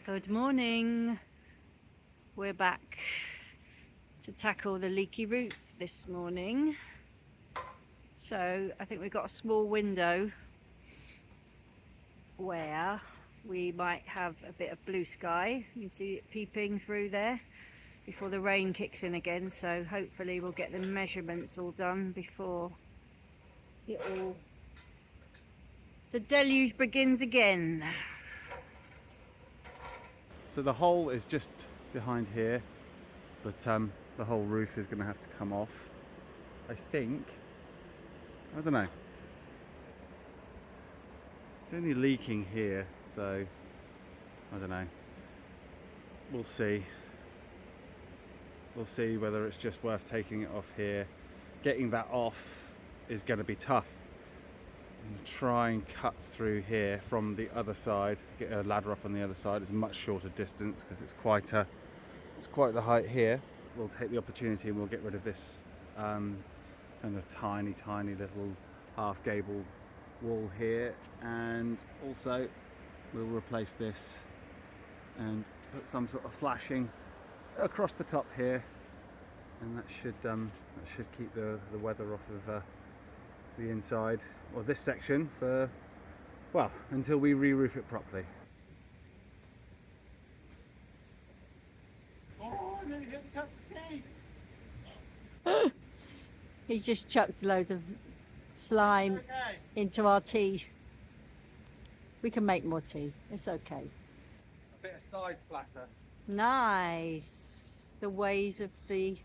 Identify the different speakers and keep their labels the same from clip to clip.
Speaker 1: Good morning. We're back to tackle the leaky roof this morning. So I think we've got a small window where we might have a bit of blue sky. You can see it peeping through there before the rain kicks in again. So hopefully we'll get the measurements all done before the deluge begins again.
Speaker 2: So the hole is just behind here, but the whole roof is going to have to come off. I think, I don't know. It's only leaking here, so I don't know. We'll see. We'll see whether it's just worth taking it off here. Getting that off is going to be tough. And try and cut through here from the other side. Get a ladder up on the other side. It's a much shorter distance because it's quite the height here. We'll take the opportunity and we'll get rid of this kind of tiny little half gable wall here, and also we'll replace this and put some sort of flashing across the top here, and that should keep the weather off of the inside or this section for, well, until we re-roof it properly. Oh, I nearly hit the cup of tea.
Speaker 1: He's just chucked a load of slime into our tea. We can make more tea, it's okay.
Speaker 2: A bit of side splatter.
Speaker 1: Nice. The ways of the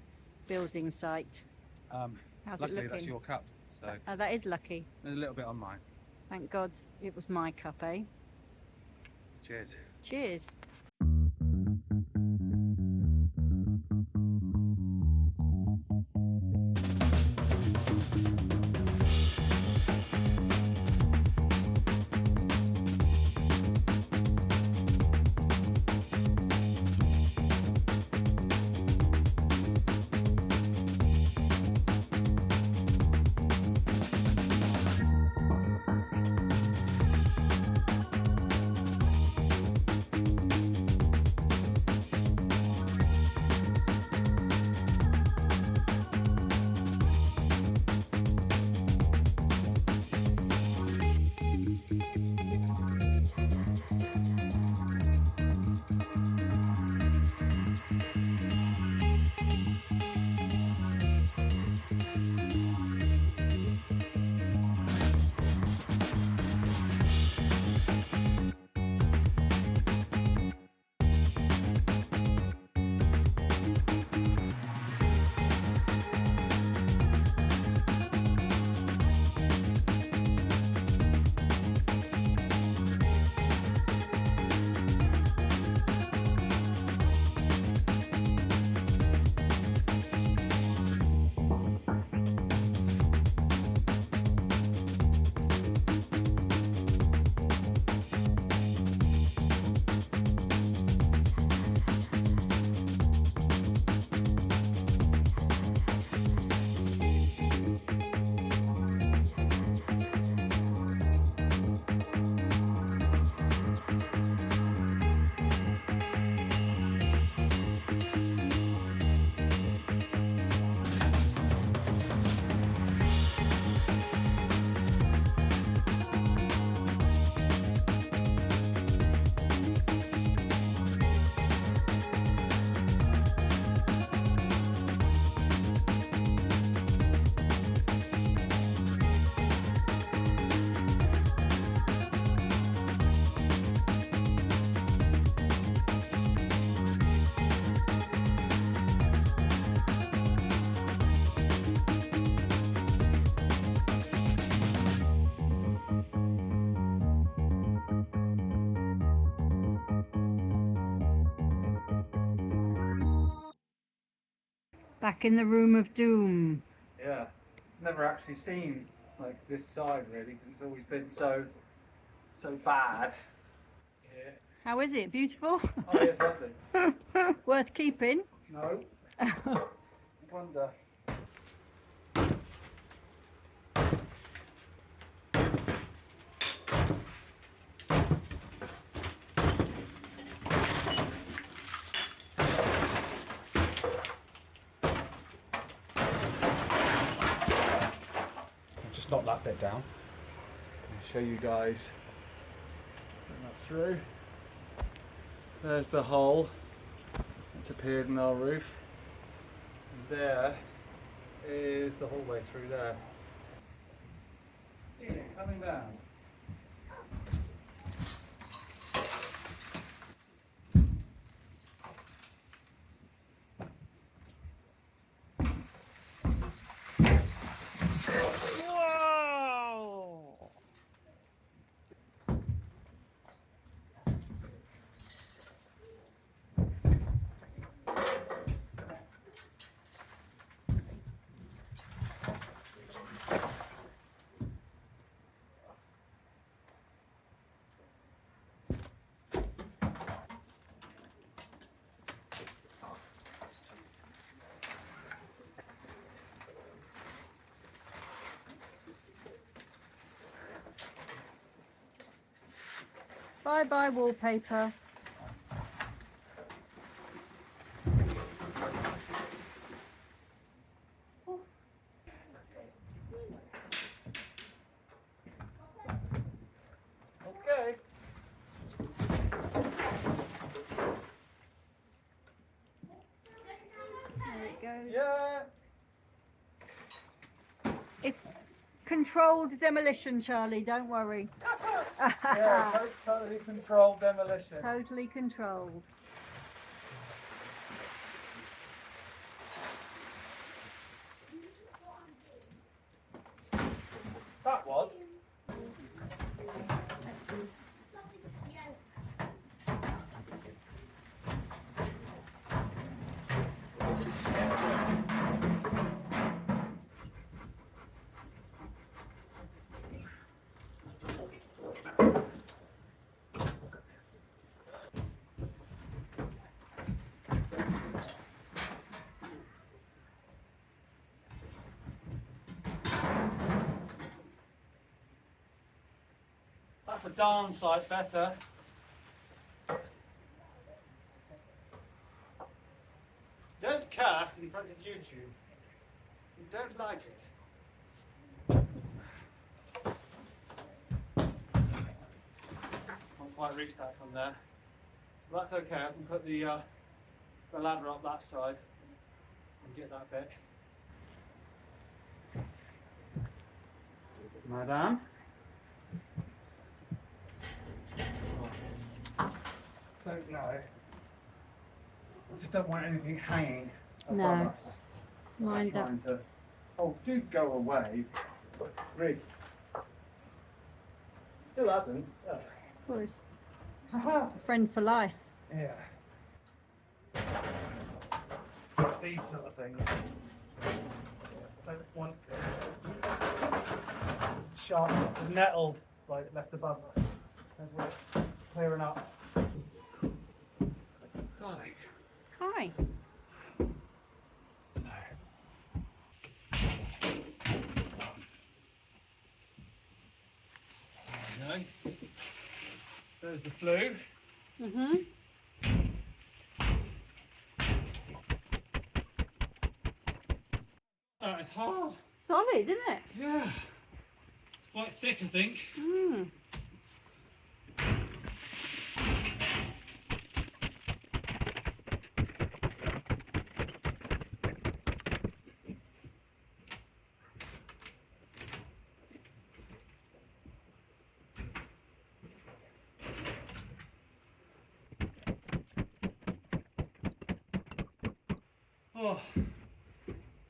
Speaker 1: building site. How's it
Speaker 2: Luckily
Speaker 1: looking?
Speaker 2: that's your cup, so
Speaker 1: That is lucky.
Speaker 2: there's a little bit on mine.
Speaker 1: Thank God it was my cup, eh?
Speaker 2: Cheers.
Speaker 1: Cheers. Back in the room of doom.
Speaker 2: Yeah, never actually seen like this side really, because it's always been so bad. Yeah.
Speaker 1: How is it? Beautiful?
Speaker 2: Oh yeah, it's lovely.
Speaker 1: Worth keeping?
Speaker 2: No. Wonder. lock that bit down. I'll show you guys. Let's bring that through. There's the hole that's appeared in our roof. And there is the hallway through there. See it coming down.
Speaker 1: Bye bye wallpaper.
Speaker 2: Okay.
Speaker 1: There it goes.
Speaker 2: Yeah.
Speaker 1: It's controlled demolition, Charlie, don't worry.
Speaker 2: Yeah, totally controlled demolition.
Speaker 1: Totally controlled.
Speaker 2: That was. That's a darn sight better. Don't curse in front of YouTube. You don't like it. Can't quite reach that from there. But that's okay, I can put the ladder up that side and get that bit. Madame? Don't know. I just don't want anything hanging above
Speaker 1: No.
Speaker 2: us.
Speaker 1: Mind up.
Speaker 2: Trying to, oh, do go away. Grief. Still hasn't. Oh.
Speaker 1: Of course.
Speaker 2: Haha.
Speaker 1: A friend for life.
Speaker 2: Yeah. These sort of things. Don't want sharp bits of nettle like left above us as we're clearing up. Darling.
Speaker 1: Hi.
Speaker 2: There we go. There's the flue.
Speaker 1: Mm-hmm.
Speaker 2: That is hard.
Speaker 1: Solid, isn't it?
Speaker 2: Yeah. It's quite thick, I think.
Speaker 1: Mm.
Speaker 2: Oh,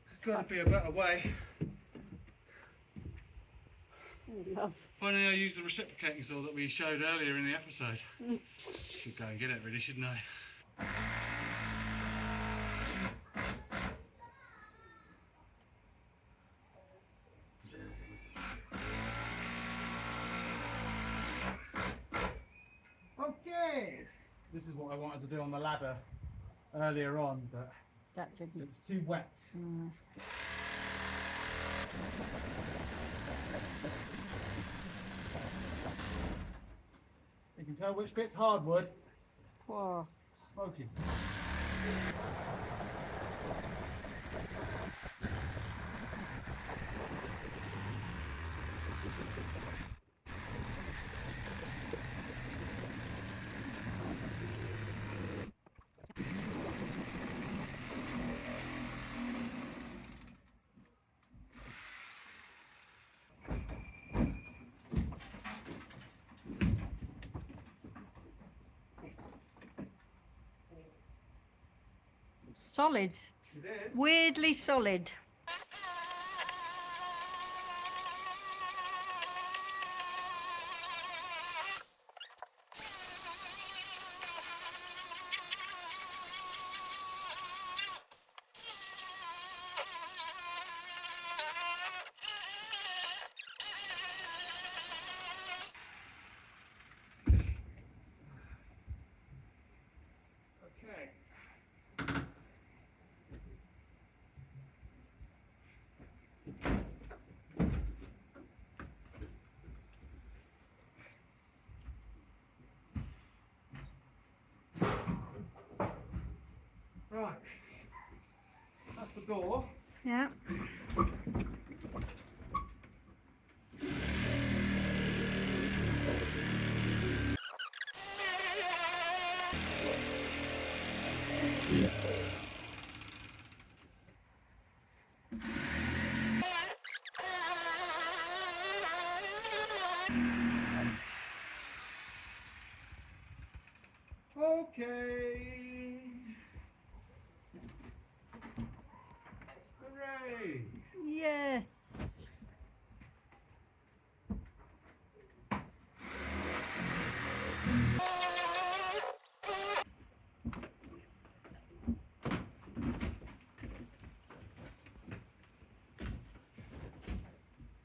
Speaker 2: there's got to be a better way.
Speaker 1: Oh, love.
Speaker 2: Finally, I used the reciprocating saw that we showed earlier in the episode. Should go and get it, really, shouldn't I? Okay. This is what I wanted to do on the ladder earlier on, but
Speaker 1: That
Speaker 2: it
Speaker 1: didn't.
Speaker 2: was too wet.
Speaker 1: Mm.
Speaker 2: You can tell which bit's hardwood.
Speaker 1: Whoa.
Speaker 2: Smoky.
Speaker 1: solid.
Speaker 2: It is.
Speaker 1: Weirdly solid.
Speaker 2: Okay. Right. That's the door.
Speaker 1: Yeah.
Speaker 2: Okay. Hooray.
Speaker 1: Yes.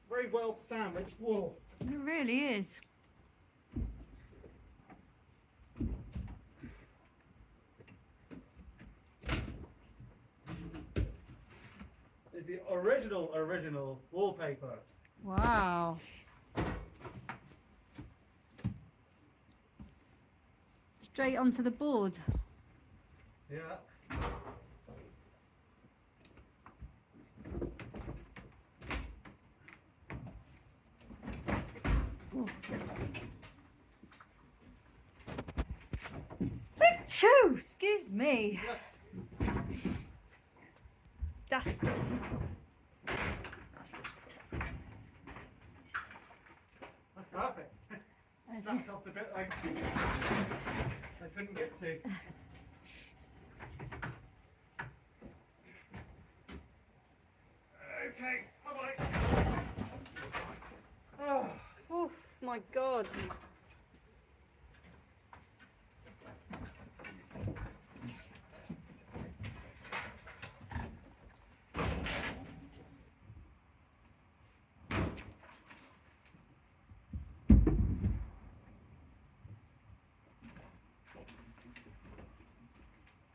Speaker 2: Very well sandwiched wall.
Speaker 1: It really is.
Speaker 2: It's the original wallpaper.
Speaker 1: Wow. Straight onto the board.
Speaker 2: Yeah.
Speaker 1: Achoo! Excuse me. Dust.
Speaker 2: That's perfect. Snapped off the bit I couldn't get to. Okay, bye bye. Oh.
Speaker 1: Oof, my God.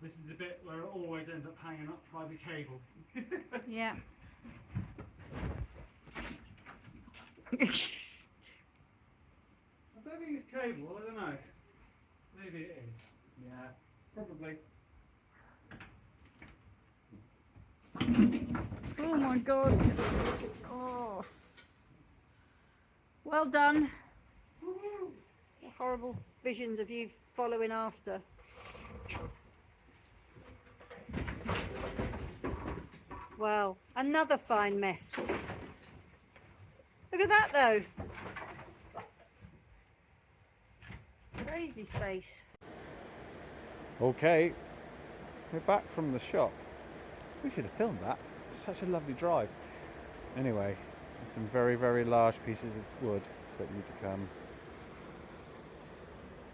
Speaker 2: This is the bit where it always ends up hanging up by the cable.
Speaker 1: Yeah.
Speaker 2: I don't think it's cable, I don't know. Maybe it is. Yeah, probably.
Speaker 1: Oh my God. Oh. Well done. Horrible visions of you following after. Wow, another fine mess. Look at that though. Crazy space.
Speaker 2: Okay, we're back from the shop. We should have filmed that. It's such a lovely drive. Anyway, there's some very, very large pieces of wood that need to come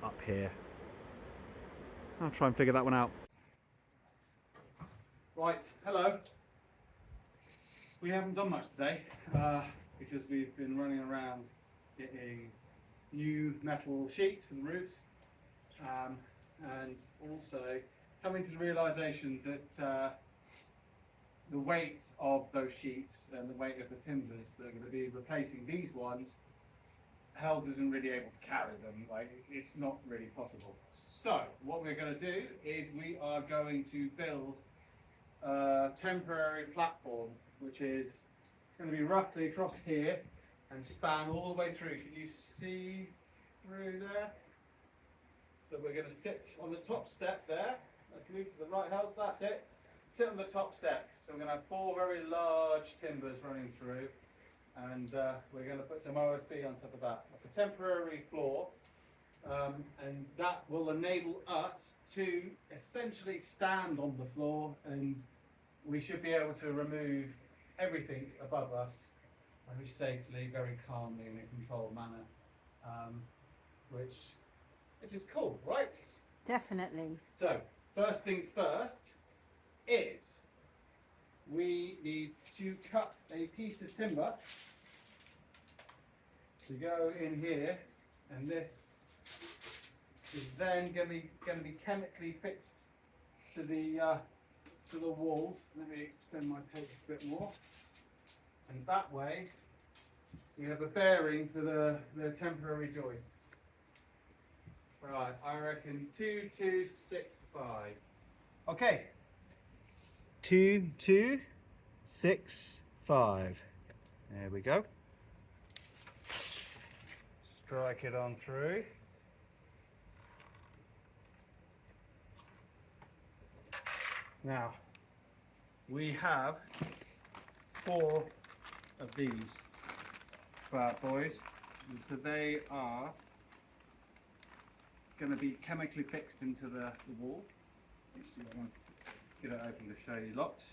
Speaker 2: up here. I'll try and figure that one out. Right, hello. We haven't done much today because we've been running around getting new metal sheets for the roofs and also coming to the realisation that the weight of those sheets and the weight of the timbers that are going to be replacing these ones, Hells isn't really able to carry them. Like, it's not really possible. So what we're going to do is we are going to build a temporary platform which is going to be roughly across here and span all the way through. Can you see through there? So we're going to sit on the top step there. Let's move to the right, Hells, that's it. Sit on the top step. So we're going to have 4 very large timbers running through, and we're going to put some OSB on top of that, like a temporary floor, and that will enable us to essentially stand on the floor, and we should be able to remove everything above us very safely, very calmly, in a controlled manner, which is cool, right?
Speaker 1: Definitely.
Speaker 2: So, first things first is we need to cut a piece of timber to go in here, and this is then going to be chemically fixed to the walls. Let me extend my tape a bit more, and that way we have a bearing for the temporary joists. Right, I reckon 2, 2, 6, 5. Okay. 2, 2, 6, 5. There we go. Strike it on through. Now, we have 4 of these bad boys, and so they are going to be chemically fixed into the wall. Let's see if I can get it open to show you lot.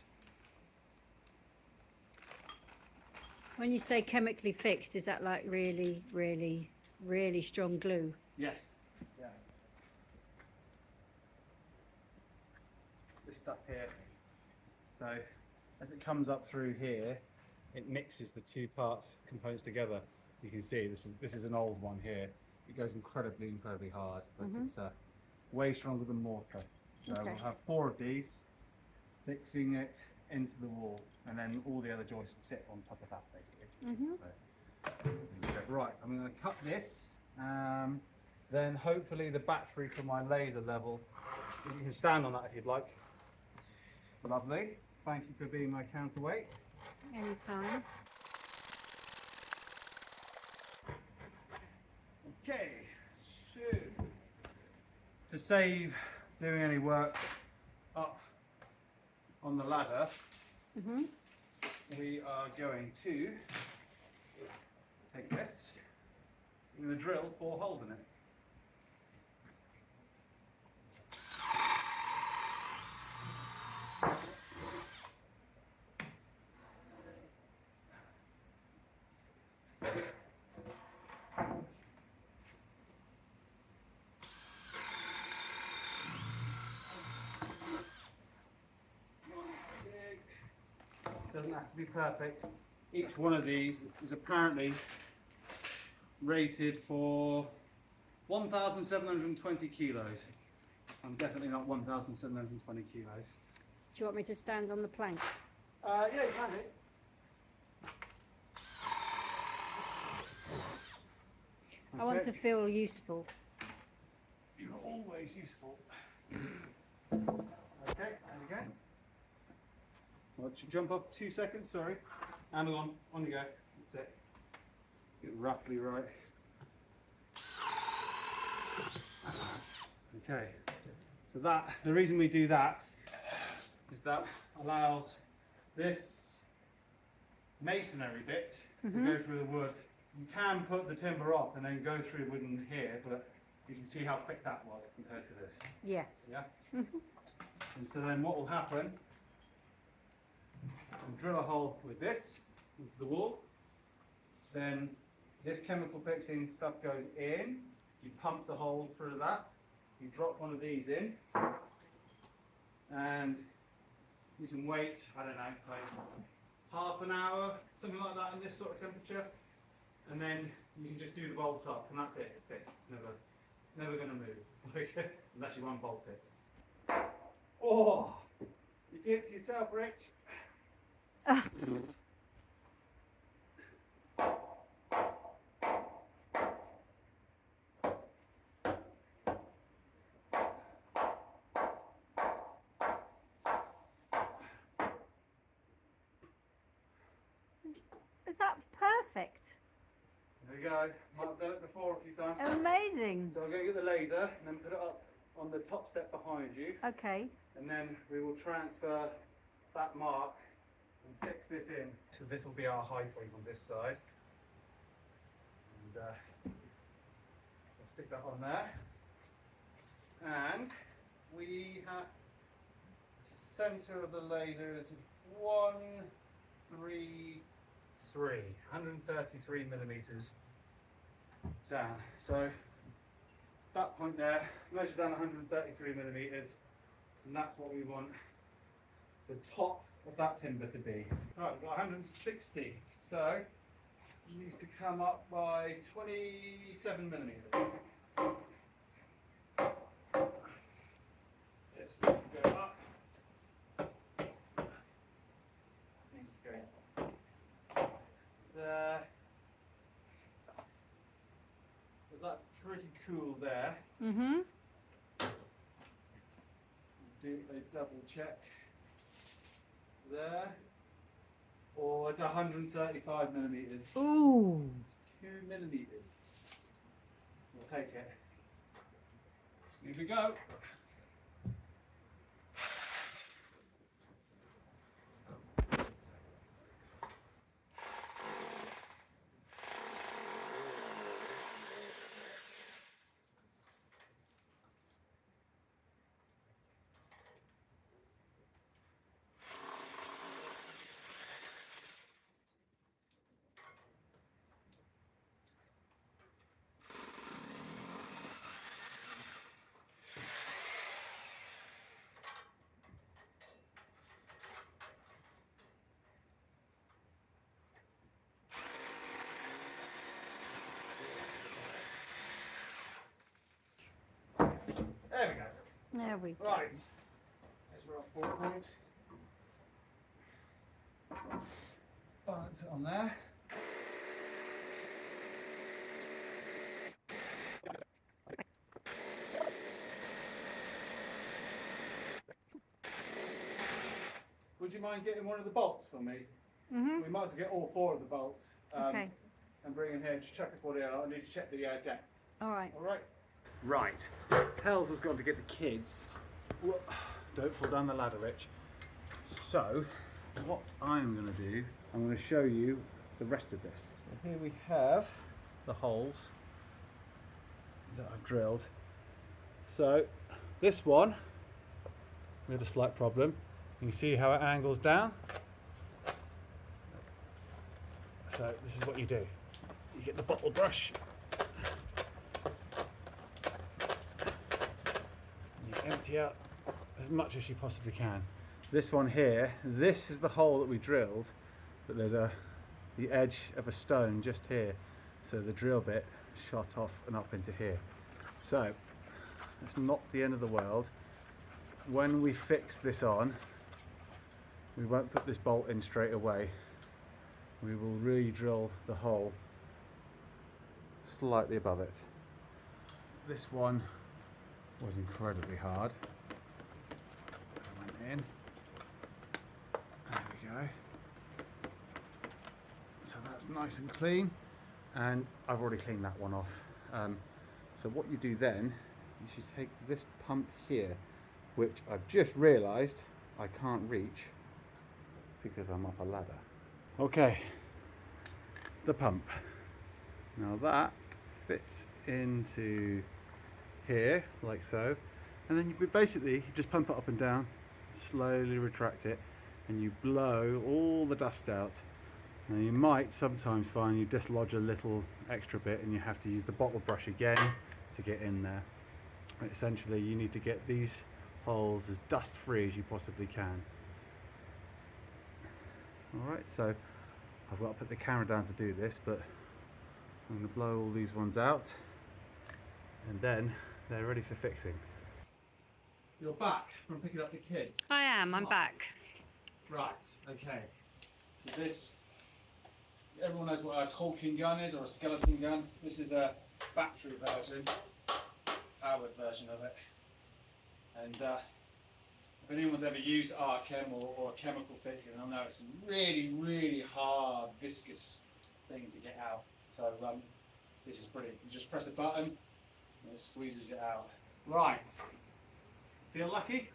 Speaker 1: When you say chemically fixed, is that like really, really, really strong glue?
Speaker 2: Yes. Yeah. This stuff here. So as it comes up through here, it mixes the two components together. You can see this is an old one here. It goes incredibly hard, but it's way stronger than mortar. So we'll have 4 of these, fixing it into the wall, and then all the other joists will sit on top of that, basically. So, right, I'm going to cut this. Then hopefully the battery for my laser level. You can stand on that if you'd like. Lovely. Thank you for being my counterweight.
Speaker 1: Anytime.
Speaker 2: Okay, so to save doing any work up on the ladder, we are going to take this. I'm going to drill 4 holes in it. Doesn't have to be perfect. Each one of these is apparently rated for 1,720 kilos. I'm definitely not 1,720 kilos.
Speaker 1: Do you want me to stand on the plank?
Speaker 2: Yeah, you can do.
Speaker 1: I want to feel useful.
Speaker 2: You're always useful. Okay, there we go. Well, jump off 2 seconds, sorry. And on you go. That's it. Get it roughly right. Okay. So the reason we do that is that allows this masonry bit to go through the wood. You can put the timber up and then go through wood in here, but you can see how quick that was compared to this.
Speaker 1: Yes.
Speaker 2: Yeah? And so then what will happen, I'll drill a hole with this into the wall, then this chemical fixing stuff goes in, you pump the hole through that, you drop one of these in, and you can wait, I don't know, like half an hour, something like that in this sort of temperature, and then you can just do the bolt up, and that's it, it's fixed, it's never going to move, unless you unbolt it. Oh, you did it to yourself, Rich.
Speaker 1: Is that perfect?
Speaker 2: There we go. Might have done it before a few times.
Speaker 1: Amazing.
Speaker 2: So I'm going to get the laser and then put it up on the top step behind you.
Speaker 1: Okay.
Speaker 2: And then we will transfer that mark and fix this in. So this will be our high point on this side. And we'll stick that on there. And we have center of the laser is 133 millimeters down. So that point there, measure down 133 millimeters, and that's what we want the top of that timber to be. Right, we've got 160, so it needs to come up by 27 millimeters. This needs to go up. Needs to go there. But that's pretty cool there.
Speaker 1: Mm-hmm.
Speaker 2: Do a double check there. Or it's 135 millimeters.
Speaker 1: Ooh.
Speaker 2: 2 millimeters. We'll take it. Here we go. There we go.
Speaker 1: There we go.
Speaker 2: Right. There's our 4 point. Balance it on there. Would you mind getting one of the bolts for me?
Speaker 1: Mm-hmm.
Speaker 2: We might as well get all 4 of the bolts.
Speaker 1: Okay.
Speaker 2: And bring in here. Just check us what they are. I need to check the depth.
Speaker 1: All right.
Speaker 2: All right. Right. Hells has gone to get the kids. Whoa. Don't fall down the ladder, Rich. So, what I'm going to do, I'm going to show you the rest of this. So here we have the holes that I've drilled. So, this one, we had a slight problem. You can see how it angles down. So, this is what you do. You get the bottle brush. Empty out as much as you possibly can. This one here, this is the hole that we drilled, but there's the edge of a stone just here, so the drill bit shot off and up into here. So it's not the end of the world. When we fix this on, we won't put this bolt in straight away. We will re-drill the hole slightly above it. This one was incredibly hard. I went in. There we go. So that's nice and clean, and I've already cleaned that one off. So what you do then, you should take this pump here, which I've just realised I can't reach because I'm up a ladder. Okay, the pump. Now that fits into here, like so, and then you basically just pump it up and down, slowly retract it, and you blow all the dust out. Now you might sometimes find you dislodge a little extra bit and you have to use the bottle brush again to get in there. But essentially you need to get these holes as dust free as you possibly can. Alright, so I've got to put the camera down to do this, but I'm going to blow all these ones out, and then they're ready for fixing. You're back from picking up the kids.
Speaker 1: I am. I'm back.
Speaker 2: Right. Okay. So this, everyone knows what a Tolkien gun is, or a skeleton gun. This is a battery version, powered version of it. And if anyone's ever used Archem or a chemical fixing, they'll know it's a really, really hard, viscous thing to get out. So this is brilliant. You just press a button and it squeezes it out. Right. Feel lucky?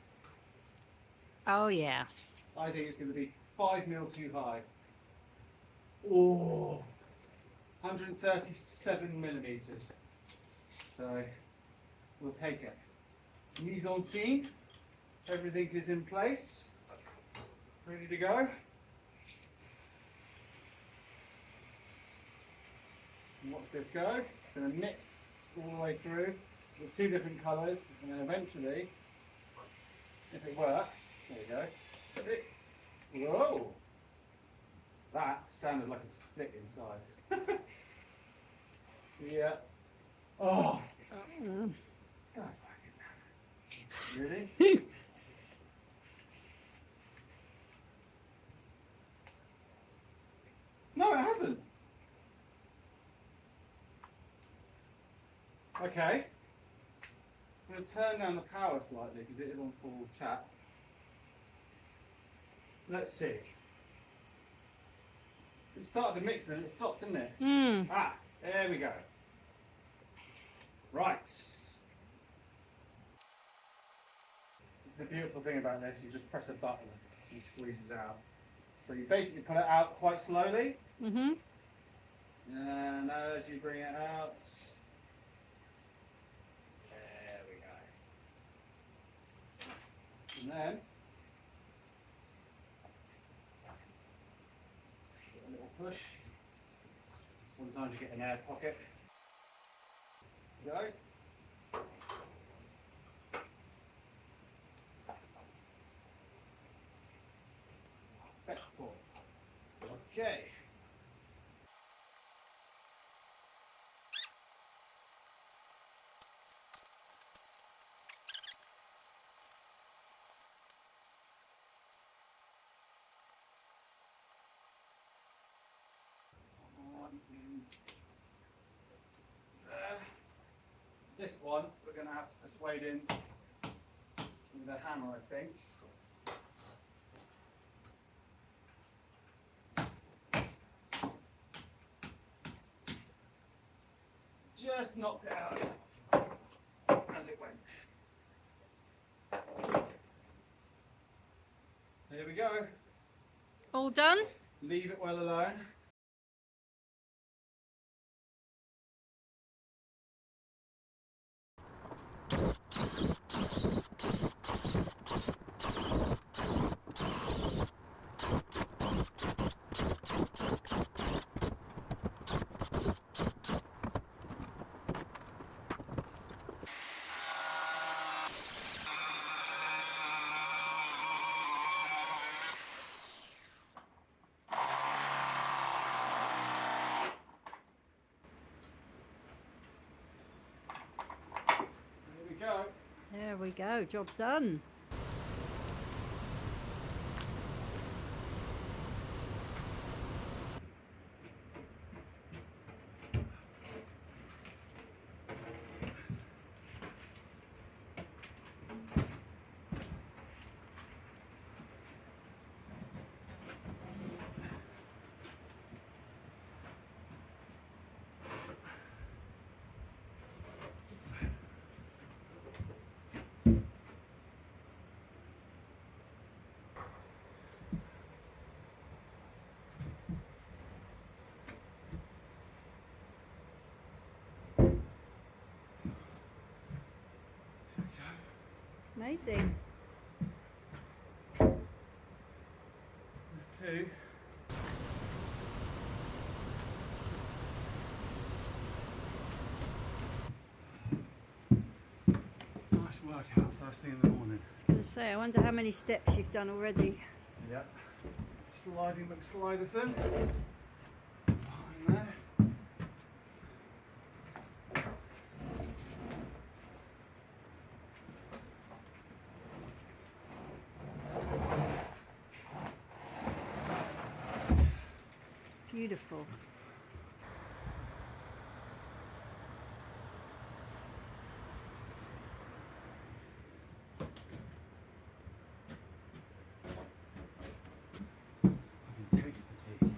Speaker 1: Oh yeah.
Speaker 2: I think it's going to be 5 mil too high. Oh, 137 millimeters. So we'll take it. Mise en scene. Everything is in place. Ready to go. And watch this go. It's going to mix all the way through. There's two different colours, and then eventually, if it works, there you go. Ready? Whoa! That sounded like it split inside. Yeah. Oh! God fucking really? No, it hasn't. Okay. I'm going to turn down the power slightly because it is on full chat. Let's see. It started to mix and it stopped, didn't it? Ah, there we go. Right. This is the beautiful thing about this. You just press a button and it squeezes out. So you basically pull it out quite slowly. And as you bring it out, there we go. And then give it a little push. Sometimes you get an air pocket. Go. Perfecto. Okay. This one we're going to have to persuade in with a hammer, I think. Just knocked it out as it went. There we go.
Speaker 1: All done?
Speaker 2: Leave it well alone.
Speaker 1: There we go, job done. Amazing.
Speaker 2: There's two. Nice workout first thing in the morning.
Speaker 1: I was going to say, I wonder how many steps you've done already.
Speaker 2: Yep. Sliding McSliderson. Behind there.
Speaker 1: Beautiful.
Speaker 2: I can taste the tea.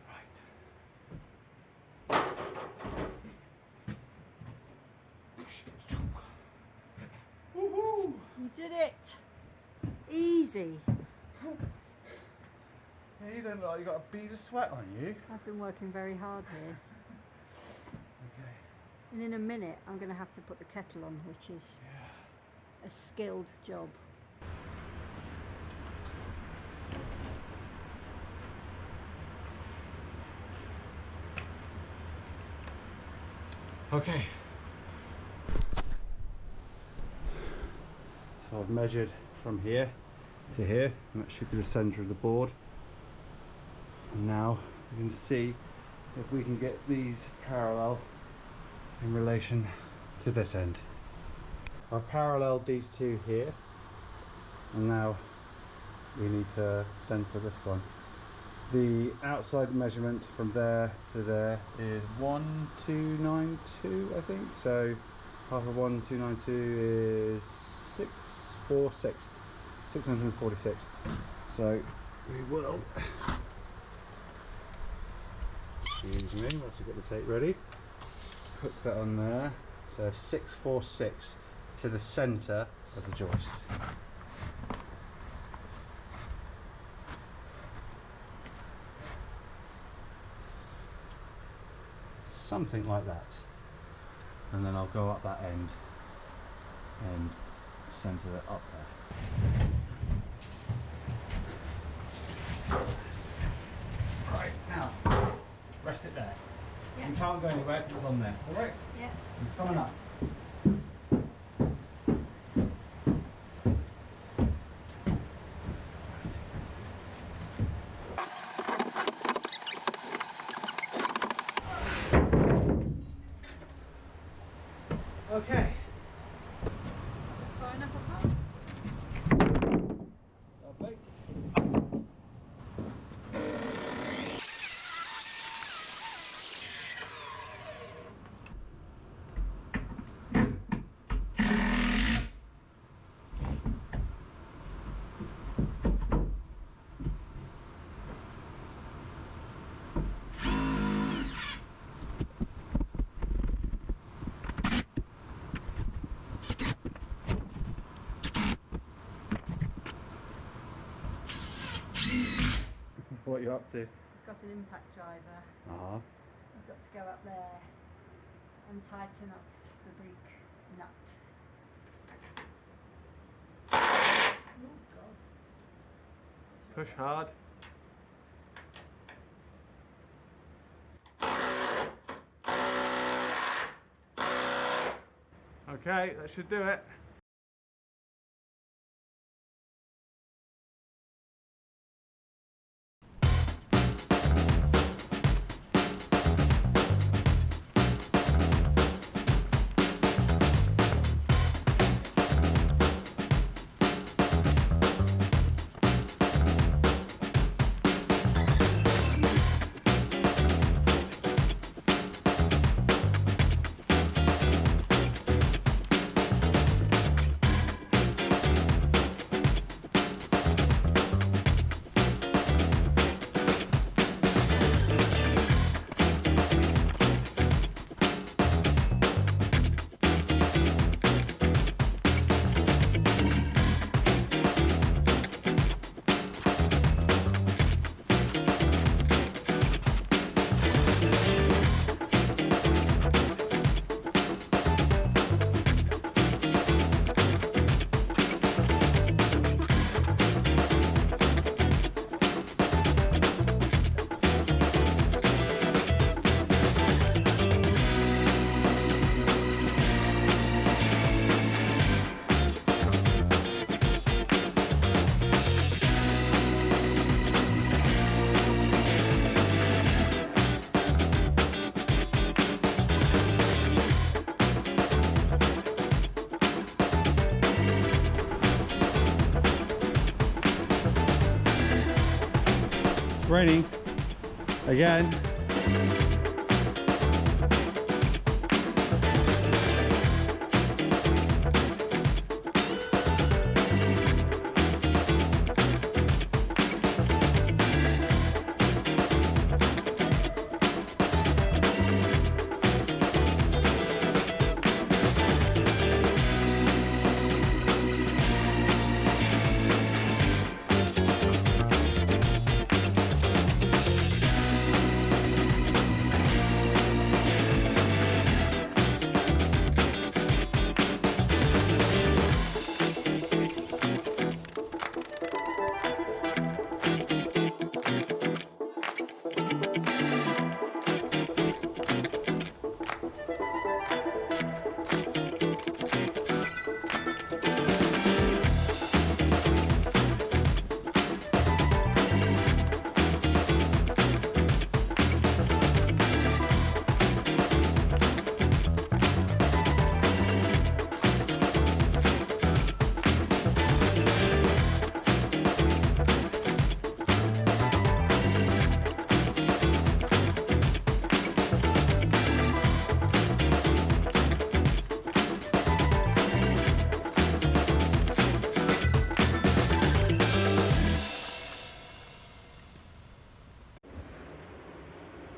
Speaker 2: Right. Woohoo!
Speaker 1: You did it. Easy.
Speaker 2: Yeah, you don't look like you got a bead of sweat on you.
Speaker 1: I've been working very hard here.
Speaker 2: Okay.
Speaker 1: And in a minute I'm going to have to put the kettle on, which is a skilled job.
Speaker 2: Okay. So I've measured from here to here, and that should be the centre of the board. And now we can see if we can get these parallel in relation to this end. I've paralleled these two here, and now we need to centre this one. The outside measurement from there to there is 1292, I think. So half of 1292 is 646. So we will, excuse me, we'll have to get the tape ready. Hook that on there. So 646 to the centre of the joist. Something like that, and then I'll go up that end and centre it up there. Right, now rest it there. Yeah. You can't go anywhere because it's on there. Alright?
Speaker 1: Yeah.
Speaker 2: You're coming up. Okay.
Speaker 1: Far enough apart?
Speaker 2: Lovely. What are you up to?
Speaker 1: I've got an impact driver.
Speaker 2: Uh-huh.
Speaker 1: I've got to go up there and tighten up the brake nut. Oh God.
Speaker 2: Push hard. Okay, that should do it. Raining again.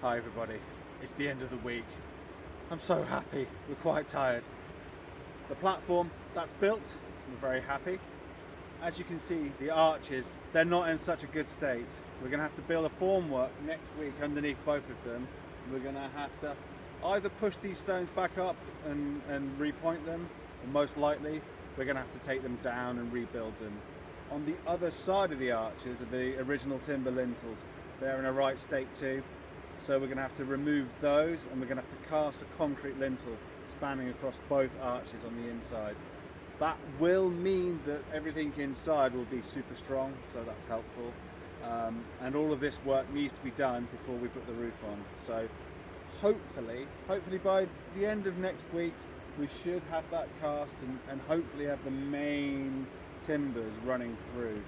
Speaker 2: Hi everybody, it's the end of the week. I'm so happy, we're quite tired. The platform that's built, we're very happy. As you can see, the arches, they're not in such a good state. We're going to have to build a formwork next week underneath both of them. We're going to have to either push these stones back up and repoint them, or most likely we're going to have to take them down and rebuild them. On the other side of the arches are the original timber lintels. They're in a right state too. So we're going to have to remove those, and we're going to have to cast a concrete lintel spanning across both arches on the inside. That will mean that everything inside will be super strong, so that's helpful. And all of this work needs to be done before we put the roof on. So hopefully by the end of next week, we should have that cast and hopefully have the main timbers running through,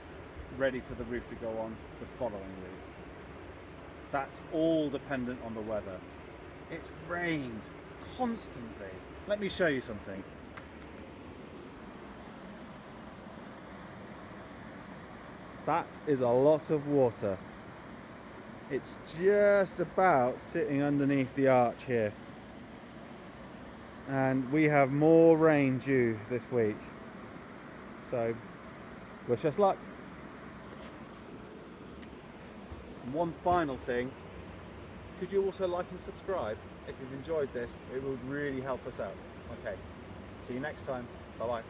Speaker 2: ready for the roof to go on the following week. That's all dependent on the weather. It's rained constantly. Let me show you something. That is a lot of water. It's just about sitting underneath the arch here. And we have more rain due this week. So, wish us luck. And one final thing, could you also like and subscribe? If you've enjoyed this, it would really help us out. Okay, see you next time. Bye bye.